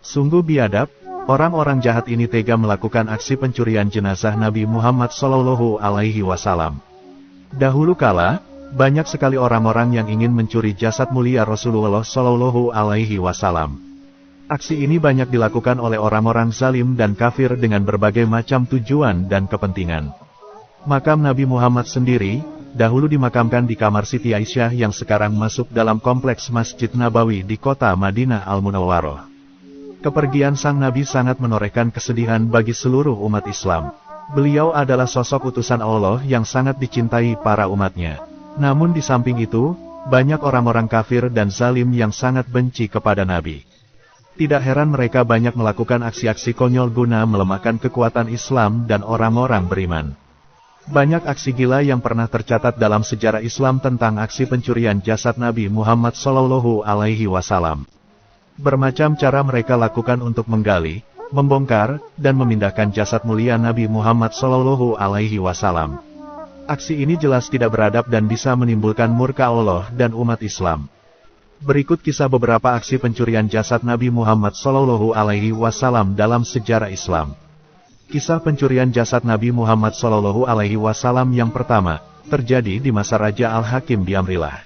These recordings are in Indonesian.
Sungguh biadab, orang-orang jahat ini tega melakukan aksi pencurian jenazah Nabi Muhammad Shallallahu Alaihi Wasallam. Dahulu kala, banyak sekali orang-orang yang ingin mencuri jasad mulia Rasulullah Shallallahu Alaihi Wasallam. Aksi ini banyak dilakukan oleh orang-orang zalim dan kafir dengan berbagai macam tujuan dan kepentingan. Makam Nabi Muhammad sendiri, dahulu dimakamkan di kamar Siti Aisyah yang sekarang masuk dalam kompleks Masjid Nabawi di kota Madinah Al-Munawwarah. Kepergian sang Nabi sangat menorehkan kesedihan bagi seluruh umat Islam. Beliau adalah sosok utusan Allah yang sangat dicintai para umatnya. Namun di samping itu, banyak orang-orang kafir dan zalim yang sangat benci kepada Nabi. Tidak heran mereka banyak melakukan aksi-aksi konyol guna melemahkan kekuatan Islam dan orang-orang beriman. Banyak aksi gila yang pernah tercatat dalam sejarah Islam tentang aksi pencurian jasad Nabi Muhammad Shallallahu Alaihi Wasallam. Bermacam cara mereka lakukan untuk menggali, membongkar, dan memindahkan jasad mulia Nabi Muhammad Shallallahu Alaihi Wasallam. Aksi ini jelas tidak beradab dan bisa menimbulkan murka Allah dan umat Islam. Berikut kisah beberapa aksi pencurian jasad Nabi Muhammad Shallallahu Alaihi Wasallam dalam sejarah Islam. Kisah pencurian jasad Nabi Muhammad Shallallahu Alaihi Wasallam yang pertama, terjadi di masa Raja Al-Hakim di Amrilah.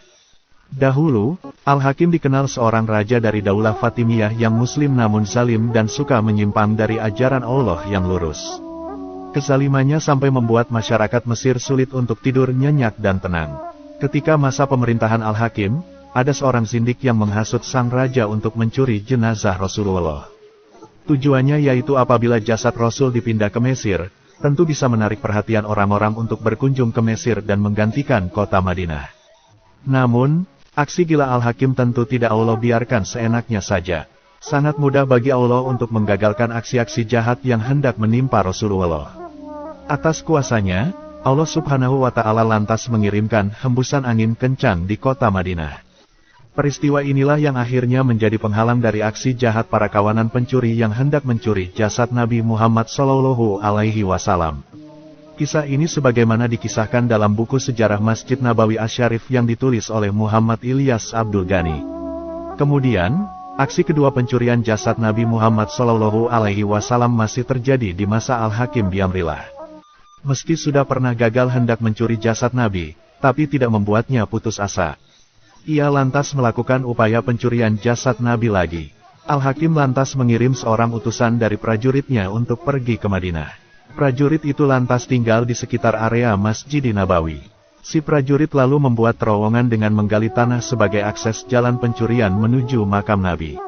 Dahulu, Al-Hakim dikenal seorang raja dari Daulah Fatimiyah yang muslim namun zalim dan suka menyimpang dari ajaran Allah yang lurus. Kezalimannya sampai membuat masyarakat Mesir sulit untuk tidur nyenyak dan tenang. Ketika masa pemerintahan Al-Hakim, ada seorang zindik yang menghasut sang raja untuk mencuri jenazah Rasulullah. Tujuannya yaitu apabila jasad Rasul dipindah ke Mesir, tentu bisa menarik perhatian orang-orang untuk berkunjung ke Mesir dan menggantikan kota Madinah. Namun, aksi gila Al-Hakim tentu tidak Allah biarkan seenaknya saja. Sangat mudah bagi Allah untuk menggagalkan aksi-aksi jahat yang hendak menimpa Rasulullah. Atas kuasanya, Allah Subhanahu wa Ta'ala lantas mengirimkan hembusan angin kencang di kota Madinah. Peristiwa inilah yang akhirnya menjadi penghalang dari aksi jahat para kawanan pencuri yang hendak mencuri jasad Nabi Muhammad Shallallahu Alaihi Wasallam. Kisah ini sebagaimana dikisahkan dalam buku sejarah Masjid Nabawi Asy-Syarif yang ditulis oleh Muhammad Ilyas Abdul Ghani. Kemudian, aksi kedua pencurian jasad Nabi Muhammad Shallallahu Alaihi Wasallam masih terjadi di masa Al-Hakim di Amrilah. Meski sudah pernah gagal hendak mencuri jasad Nabi, tapi tidak membuatnya putus asa. Ia lantas melakukan upaya pencurian jasad Nabi lagi. Al-Hakim lantas mengirim seorang utusan dari prajuritnya untuk pergi ke Madinah. Prajurit itu lantas tinggal di sekitar area Masjid Nabawi. Si prajurit lalu membuat terowongan dengan menggali tanah sebagai akses jalan pencurian menuju makam Nabi.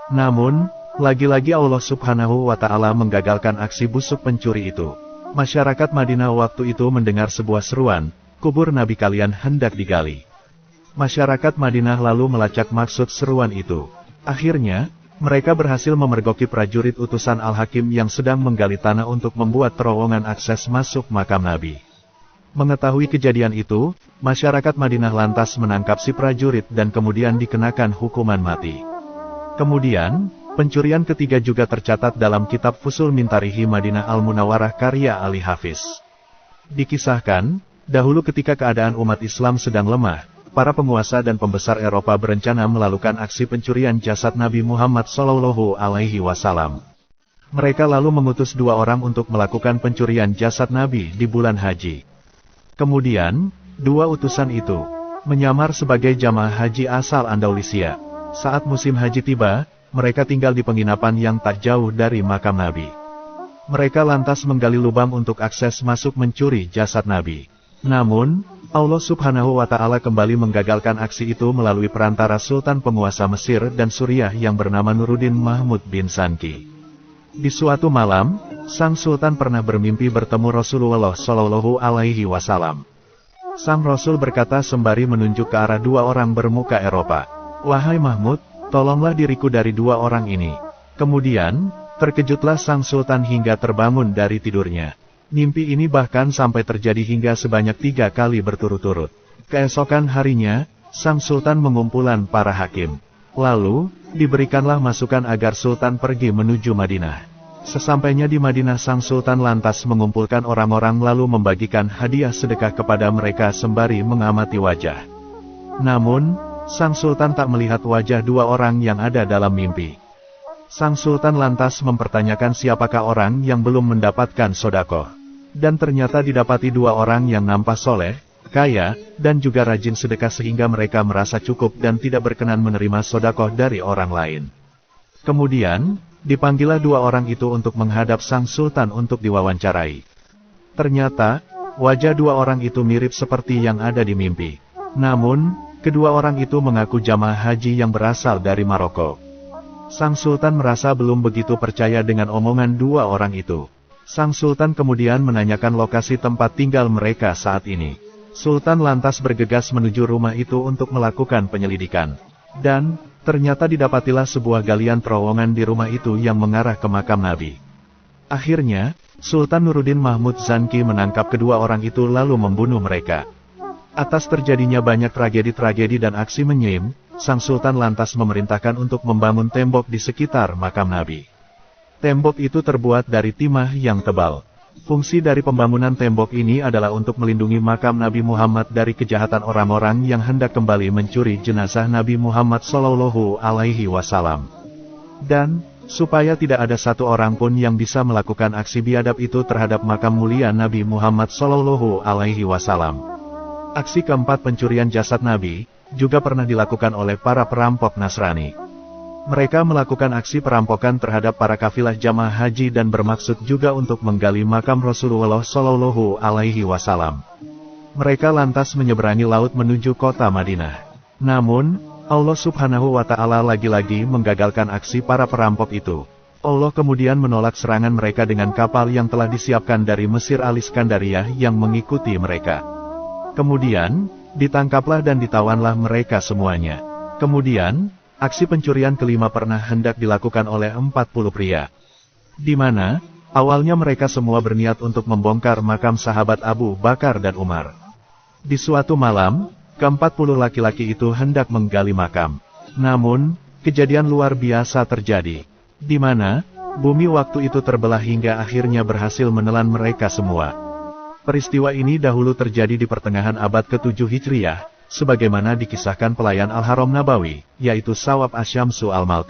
Namun, lagi-lagi Allah Subhanahu wa Ta'ala menggagalkan aksi busuk pencuri itu. Masyarakat Madinah waktu itu mendengar sebuah seruan, kubur Nabi kalian hendak digali. Masyarakat Madinah lalu melacak maksud seruan itu. Akhirnya, mereka berhasil memergoki prajurit utusan Al-Hakim yang sedang menggali tanah untuk membuat terowongan akses masuk makam Nabi. Mengetahui kejadian itu, masyarakat Madinah lantas menangkap si prajurit dan kemudian dikenakan hukuman mati. Kemudian, pencurian ketiga juga tercatat dalam kitab Fusul min Tarihi Madinah Al-Munawwarah karya Ali Hafiz. Dikisahkan, dahulu ketika keadaan umat Islam sedang lemah, para penguasa dan pembesar Eropa berencana melakukan aksi pencurian jasad Nabi Muhammad Shallallahu Alaihi Wasallam. Mereka lalu mengutus dua orang untuk melakukan pencurian jasad Nabi di bulan haji. Kemudian, dua utusan itu menyamar sebagai jamaah haji asal Andalusia. Saat musim haji tiba, mereka tinggal di penginapan yang tak jauh dari makam Nabi. Mereka lantas menggali lubang untuk akses masuk mencuri jasad Nabi. Namun, Allah Subhanahu wa Ta'ala kembali menggagalkan aksi itu melalui perantara Sultan penguasa Mesir dan Suriah yang bernama Nuruddin Mahmud bin Sanki. Di suatu malam, sang Sultan pernah bermimpi bertemu Rasulullah Shallallahu Alaihi Wasallam. Sang Rasul berkata sembari menunjuk ke arah dua orang bermuka Eropa, "Wahai Mahmud, tolonglah diriku dari dua orang ini." Kemudian, terkejutlah sang Sultan hingga terbangun dari tidurnya. Mimpi ini bahkan sampai terjadi hingga sebanyak 3 kali berturut-turut. Keesokan harinya, sang Sultan mengumpulan para hakim. Lalu, diberikanlah masukan agar Sultan pergi menuju Madinah. Sesampainya di Madinah sang Sultan lantas mengumpulkan orang-orang lalu membagikan hadiah sedekah kepada mereka sembari mengamati wajah. Namun, sang Sultan tak melihat wajah dua orang yang ada dalam mimpi. Sang Sultan lantas mempertanyakan siapakah orang yang belum mendapatkan sodakoh. Dan ternyata didapati dua orang yang nampak soleh, kaya, dan juga rajin sedekah sehingga mereka merasa cukup dan tidak berkenan menerima sodakoh dari orang lain. Kemudian, dipanggillah dua orang itu untuk menghadap Sang Sultan untuk diwawancarai. Ternyata, wajah dua orang itu mirip seperti yang ada di mimpi. Namun, kedua orang itu mengaku jamaah haji yang berasal dari Maroko. Sang Sultan merasa belum begitu percaya dengan omongan dua orang itu. Sang Sultan kemudian menanyakan lokasi tempat tinggal mereka saat ini. Sultan lantas bergegas menuju rumah itu untuk melakukan penyelidikan. Dan, ternyata didapatilah sebuah galian terowongan di rumah itu yang mengarah ke makam Nabi. Akhirnya, Sultan Nuruddin Mahmud Zanki menangkap kedua orang itu lalu membunuh mereka. Atas terjadinya banyak tragedi-tragedi dan aksi menyim, Sang Sultan lantas memerintahkan untuk membangun tembok di sekitar makam Nabi. Tembok itu terbuat dari timah yang tebal. Fungsi dari pembangunan tembok ini adalah untuk melindungi makam Nabi Muhammad dari kejahatan orang-orang yang hendak kembali mencuri jenazah Nabi Muhammad Shallallahu Alaihi Wasallam. Dan, supaya tidak ada satu orang pun yang bisa melakukan aksi biadab itu terhadap makam mulia Nabi Muhammad Shallallahu Alaihi Wasallam. Aksi keempat pencurian jasad Nabi, juga pernah dilakukan oleh para perampok Nasrani. Mereka melakukan aksi perampokan terhadap para kafilah jamaah haji dan bermaksud juga untuk menggali makam Rasulullah Shallallahu Alaihi Wasallam. Mereka lantas menyeberangi laut menuju kota Madinah. Namun, Allah Subhanahu wa Ta'ala lagi-lagi menggagalkan aksi para perampok itu. Allah kemudian menolak serangan mereka dengan kapal yang telah disiapkan dari Mesir Al-Iskandariyah yang mengikuti mereka. Kemudian, ditangkaplah dan ditawanlah mereka semuanya. Kemudian, aksi pencurian kelima pernah hendak dilakukan oleh 40 pria. Di mana, awalnya mereka semua berniat untuk membongkar makam sahabat Abu Bakar dan Umar. Di suatu malam, ke-40 laki-laki itu hendak menggali makam. Namun, kejadian luar biasa terjadi. Di mana, bumi waktu itu terbelah hingga akhirnya berhasil menelan mereka semua. Peristiwa ini dahulu terjadi di pertengahan abad ke-7 Hijriyah, sebagaimana dikisahkan pelayan Al-Haram Nabawi, yaitu Sawab Asyamsu Al-Malki.